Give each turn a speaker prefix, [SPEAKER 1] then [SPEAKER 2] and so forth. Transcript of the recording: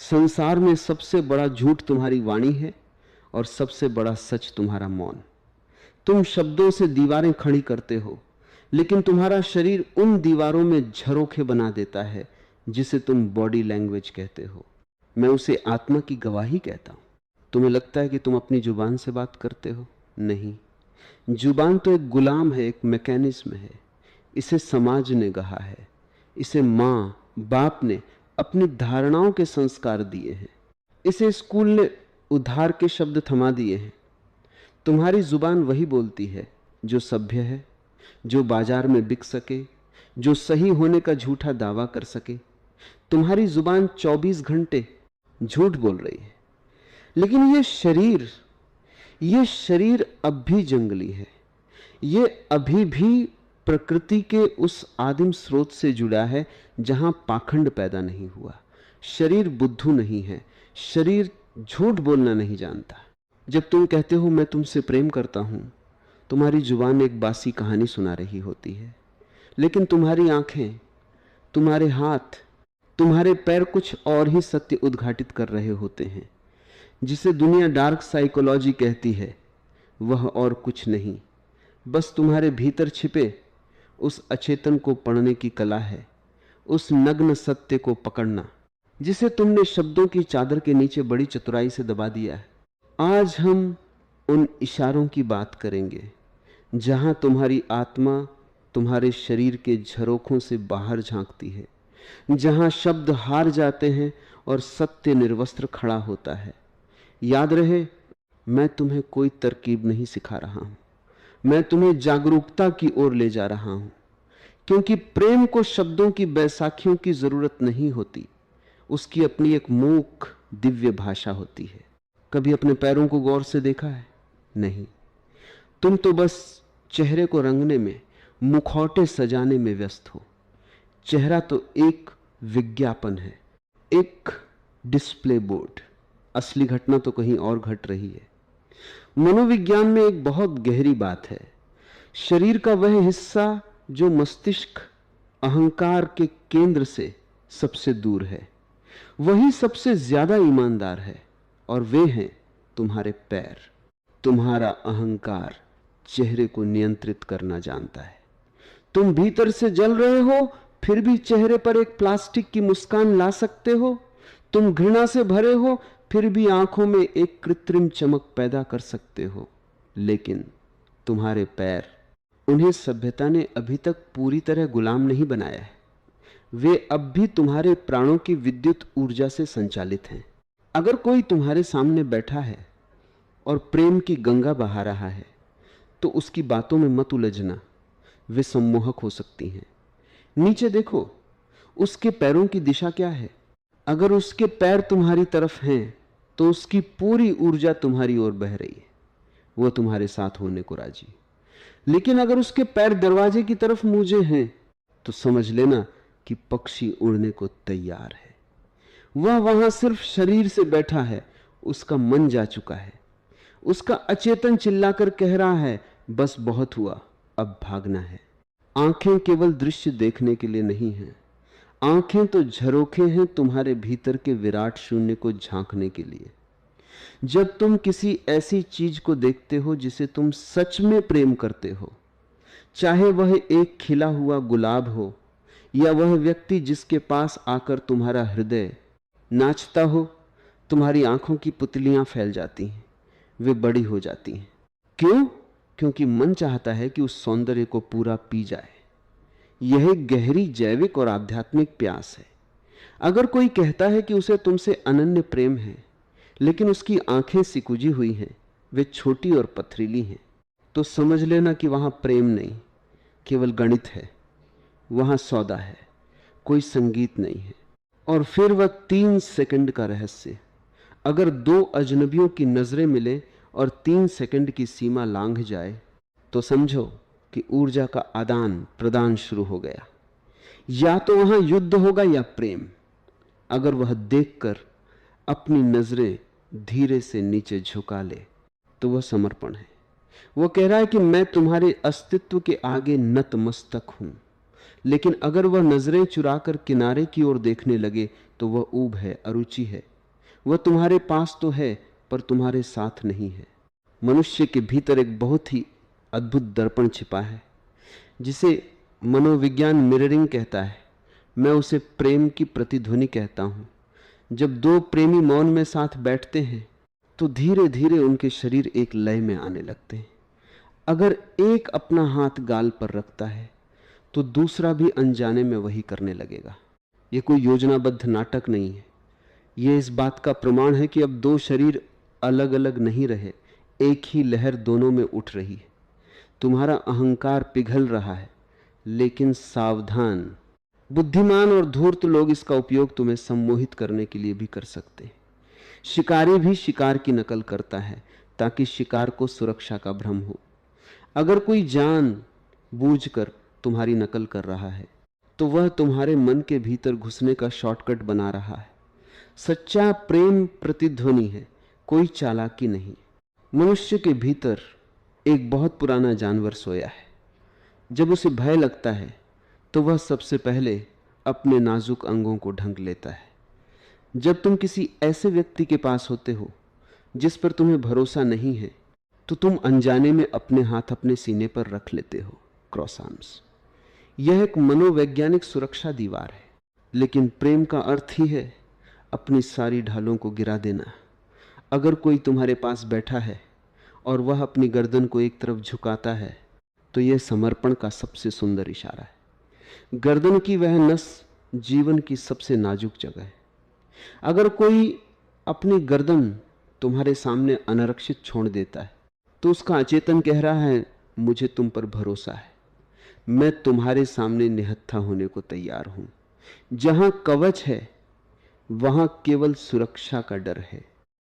[SPEAKER 1] संसार में सबसे बड़ा झूठ तुम्हारी वाणी है और सबसे बड़ा सच तुम्हारा मौन। तुम शब्दों से दीवारें खड़ी करते हो, लेकिन तुम्हारा शरीर उन दीवारों में झरोखे बना देता है जिसे तुम बॉडी लैंग्वेज कहते हो। मैं उसे आत्मा की गवाही कहता हूं। तुम्हें लगता है कि तुम अपनी जुबान से बात करते हो, नहीं। जुबान तो एक गुलाम है, एक मैकेनिज्म है। इसे समाज ने कहा है, इसे मां बाप ने अपनी धारणाओं के संस्कार दिए हैं, इसे स्कूल ने उद्धार के शब्द थमा दिए हैं। तुम्हारी जुबान वही बोलती है जो सभ्य है, जो बाजार में बिक सके, जो सही होने का झूठा दावा कर सके। तुम्हारी जुबान 24 घंटे झूठ बोल रही है। लेकिन ये शरीर अब भी जंगली है। ये अभी भी प्रकृति के उस आदिम स्रोत से जुड़ा है जहां पाखंड पैदा नहीं हुआ। शरीर बुद्धू नहीं है, शरीर झूठ बोलना नहीं जानता। जब तुम कहते हो मैं तुमसे प्रेम करता हूं, तुम्हारी जुबान एक बासी कहानी सुना रही होती है, लेकिन तुम्हारी आंखें, तुम्हारे हाथ, तुम्हारे पैर कुछ और ही सत्य उद्घाटित कर रहे होते हैं। जिसे दुनिया डार्क साइकोलॉजी कहती है, वह और कुछ नहीं, बस तुम्हारे भीतर छिपे उस अचेतन को पढ़ने की कला है, उस नग्न सत्य को पकड़ना जिसे तुमने शब्दों की चादर के नीचे बड़ी चतुराई से दबा दिया है। आज हम उन इशारों की बात करेंगे जहां तुम्हारी आत्मा तुम्हारे शरीर के झरोखों से बाहर झांकती है, जहां शब्द हार जाते हैं और सत्य निर्वस्त्र खड़ा होता है। याद रहे, मैं तुम्हें कोई तरकीब नहीं सिखा रहा हूं, मैं तुम्हें जागरूकता की ओर ले जा रहा हूं, क्योंकि प्रेम को शब्दों की बैसाखियों की जरूरत नहीं होती। उसकी अपनी एक मूक दिव्य भाषा होती है। कभी अपने पैरों को गौर से देखा है? नहीं। तुम तो बस चेहरे को रंगने में, मुखौटे सजाने में व्यस्त हो। चेहरा तो एक विज्ञापन है, एक डिस्प्ले बोर्ड। असली घटना तो कहीं और घट रही है। मनोविज्ञान में एक बहुत गहरी बात है। शरीर का वह हिस्सा जो मस्तिष्क अहंकार के केंद्र से सबसे दूर है, वही सबसे ज्यादा ईमानदार है, और वे हैं तुम्हारे पैर। तुम्हारा अहंकार चेहरे को नियंत्रित करना जानता है। तुम भीतर से जल रहे हो, फिर भी चेहरे पर एक प्लास्टिक की मुस्कान ला सकते हो। तुम घृणा से भरे हो, फिर भी आंखों में एक कृत्रिम चमक पैदा कर सकते हो। लेकिन तुम्हारे पैर, उन्हें सभ्यता ने अभी तक पूरी तरह गुलाम नहीं बनाया है। वे अब भी तुम्हारे प्राणों की विद्युत ऊर्जा से संचालित हैं। अगर कोई तुम्हारे सामने बैठा है और प्रेम की गंगा बहा रहा है, तो उसकी बातों में मत उलझना, वे सम्मोहक हो सकती हैं। नीचे देखो, उसके पैरों की दिशा क्या है। अगर उसके पैर तुम्हारी तरफ हैं, तो उसकी पूरी ऊर्जा तुम्हारी ओर बह रही है, वह तुम्हारे साथ होने को राजी। लेकिन अगर उसके पैर दरवाजे की तरफ मूझे हैं, तो समझ लेना कि पक्षी उड़ने को तैयार है। वह वहां सिर्फ शरीर से बैठा है, उसका मन जा चुका है। उसका अचेतन चिल्लाकर कह रहा है, बस बहुत हुआ, अब भागना है। आंखें केवल दृश्य देखने के लिए नहीं हैं, आंखें तो झरोखे हैं तुम्हारे भीतर के विराट शून्य को झांकने के लिए। जब तुम किसी ऐसी चीज को देखते हो जिसे तुम सच में प्रेम करते हो, चाहे वह एक खिला हुआ गुलाब हो या वह व्यक्ति जिसके पास आकर तुम्हारा हृदय नाचता हो, तुम्हारी आंखों की पुतलियां फैल जाती हैं, वे बड़ी हो जाती हैं। क्यों? क्योंकि मन चाहता है कि उस सौंदर्य को पूरा पी जाए। यह गहरी जैविक और आध्यात्मिक प्यास है। अगर कोई कहता है कि उसे तुमसे अनन्य प्रेम है, लेकिन उसकी आंखें सिकुजी हुई हैं, वे छोटी और पथरीली हैं, तो समझ लेना कि वहां प्रेम नहीं, केवल गणित है। वहां सौदा है, कोई संगीत नहीं है। और फिर वह 3 सेकंड का रहस्य। अगर दो अजनबियों की नजरें मिले और 3 सेकंड की सीमा लांघ जाए, तो समझो कि ऊर्जा का आदान प्रदान शुरू हो गया। या तो वहां युद्ध होगा या प्रेम। अगर वह देखकर अपनी नजरें धीरे से नीचे झुका ले, तो वह समर्पण है। वह कह रहा है कि मैं तुम्हारे अस्तित्व के आगे नतमस्तक हूं, लेकिन अगर वह नजरें चुराकर किनारे की ओर देखने लगे तो वह ऊब है, अरुचि है। वह तुम्हारे पास तो है पर तुम्हारे साथ नहीं है। मनुष्य के भीतर एक बहुत ही अद्भुत दर्पण छिपा है जिसे मनोविज्ञान मिररिंग कहता है। मैं उसे प्रेम की प्रतिध्वनि कहता हूं। जब दो प्रेमी मौन में साथ बैठते हैं तो धीरे धीरे उनके शरीर एक लय में आने लगते हैं। अगर एक अपना हाथ गाल पर रखता है तो दूसरा भी अनजाने में वही करने लगेगा। यह कोई योजनाबद्ध नाटक नहीं है। यह इस बात का प्रमाण है कि अब दो शरीर अलग अलग नहीं रहे, एक ही लहर दोनों में उठ रही है। तुम्हारा अहंकार पिघल रहा है, लेकिन सावधान, बुद्धिमान और धूर्त लोग इसका उपयोग तुम्हें सम्मोहित करने के लिए भी कर सकते हैं। शिकारी भी शिकार की नकल करता है ताकि शिकार को सुरक्षा का भ्रम हो। अगर कोई जान बूझकर तुम्हारी नकल कर रहा है तो वह तुम्हारे मन के भीतर घुसने का शॉर्टकट बना रहा है। सच्चा प्रेम प्रतिध्वनि है, कोई चालाकी नहीं। मनुष्य के भीतर एक बहुत पुराना जानवर सोया है। जब उसे भय लगता है तो वह सबसे पहले अपने नाजुक अंगों को ढंक लेता है। जब तुम किसी ऐसे व्यक्ति के पास होते हो जिस पर तुम्हें भरोसा नहीं है तो तुम अनजाने में अपने हाथ अपने सीने पर रख लेते हो, क्रॉस आर्म्स। यह एक मनोवैज्ञानिक सुरक्षा दीवार है, लेकिन प्रेम का अर्थ ही है अपनी सारी ढालों को गिरा देना। अगर कोई तुम्हारे पास बैठा है और वह अपनी गर्दन को एक तरफ झुकाता है तो यह समर्पण का सबसे सुंदर इशारा है। गर्दन की वह नस जीवन की सबसे नाजुक जगह है। अगर कोई अपनी गर्दन तुम्हारे सामने अनारक्षित छोड़ देता है तो उसका अचेतन कह रहा है, मुझे तुम पर भरोसा है, मैं तुम्हारे सामने निहत्था होने को तैयार हूं। जहां कवच है वहां केवल सुरक्षा का डर है।